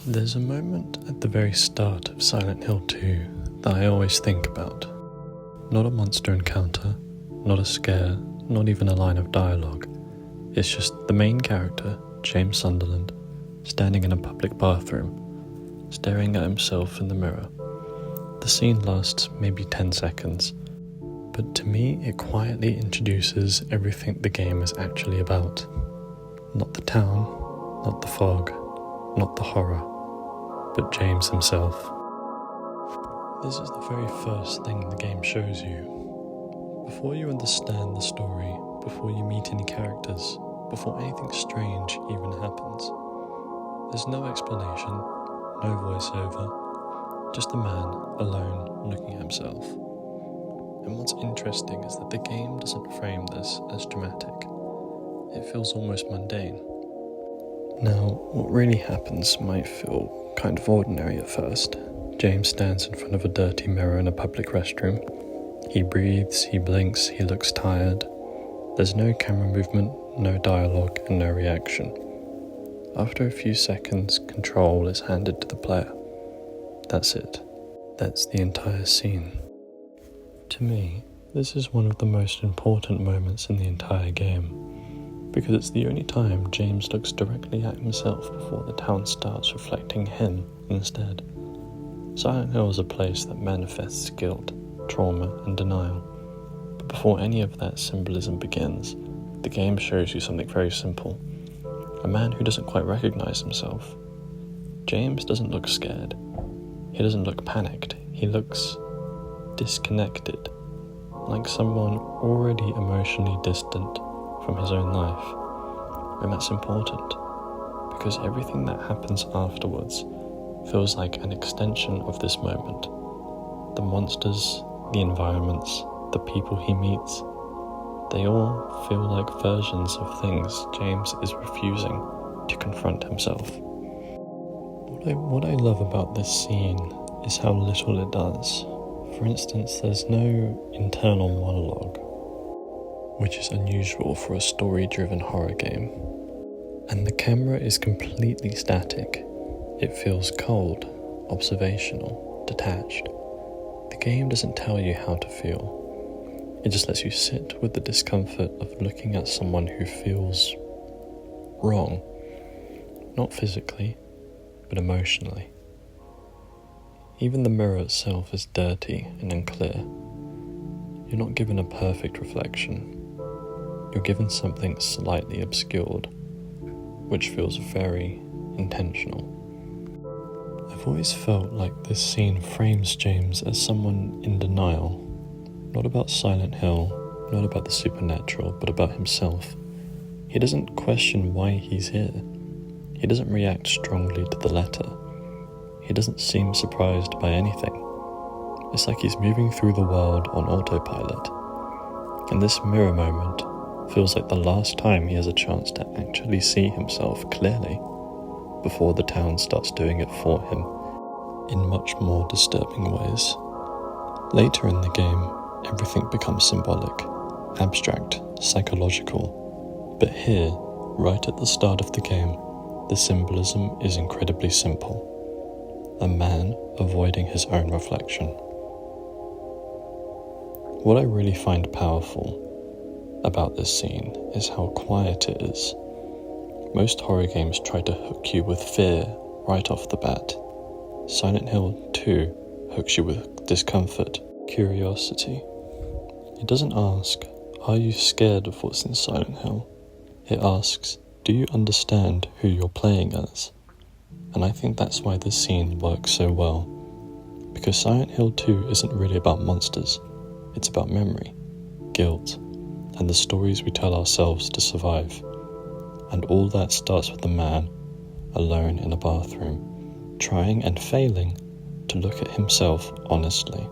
There's a moment at the very start of Silent Hill 2 that I always think about. Not a monster encounter, not a scare, not even a line of dialogue. It's just the main character, James Sunderland, standing in a public bathroom, staring at himself in the mirror. The scene lasts maybe 10 seconds, but to me it quietly introduces everything the game is actually about. Not the town, not the fog, not the horror, but James himself. This is the very first thing the game shows you. Before you understand the story, before you meet any characters, before anything strange even happens. There's no explanation, no voiceover, just a man alone looking at himself. And what's interesting is that the game doesn't frame this as dramatic. It feels almost mundane. Now, what really happens might feel kind of ordinary at first. James stands in front of a dirty mirror in a public restroom. He breathes, he blinks, he looks tired. There's no camera movement, no dialogue, and no reaction. After a few seconds, control is handed to the player. That's it. That's the entire scene. To me, this is one of the most important moments in the entire game, because it's the only time James looks directly at himself before the town starts reflecting him instead. Silent Hill is a place that manifests guilt, trauma, and denial. But before any of that symbolism begins, the game shows you something very simple. A man who doesn't quite recognize himself. James doesn't look scared. He doesn't look panicked. He looks disconnected, like someone already emotionally distant from his own life. And that's important, because everything that happens afterwards feels like an extension of this moment. The monsters, the environments, the people he meets, they all feel like versions of things James is refusing to confront himself. What I love about this scene is how little it does. For instance, there's no internal monologue, which is unusual for a story-driven horror game. And the camera is completely static. It feels cold, observational, detached. The game doesn't tell you how to feel. It just lets you sit with the discomfort of looking at someone who feels wrong. Not physically, but emotionally. Even the mirror itself is dirty and unclear. You're not given a perfect reflection. You're given something slightly obscured, which feels very intentional. I've always felt like this scene frames James as someone in denial, not about Silent Hill, not about the supernatural, but about himself. He doesn't question why he's here. He doesn't react strongly to the letter. He doesn't seem surprised by anything. It's like he's moving through the world on autopilot. And this mirror moment feels like the last time he has a chance to actually see himself clearly before the town starts doing it for him in much more disturbing ways. Later in the game, everything becomes symbolic, abstract, psychological. But here, right at the start of the game, the symbolism is incredibly simple. A man avoiding his own reflection. What I really find powerful about this scene is how quiet it is. Most horror games try to hook you with fear right off the bat. Silent Hill 2 hooks you with discomfort, curiosity. It doesn't ask, are you scared of what's in Silent Hill? It asks, do you understand who you're playing as? And I think that's why this scene works so well. Because Silent Hill 2 isn't really about monsters. It's about memory, guilt, and the stories we tell ourselves to survive. And all that starts with a man, alone in a bathroom, trying and failing to look at himself honestly.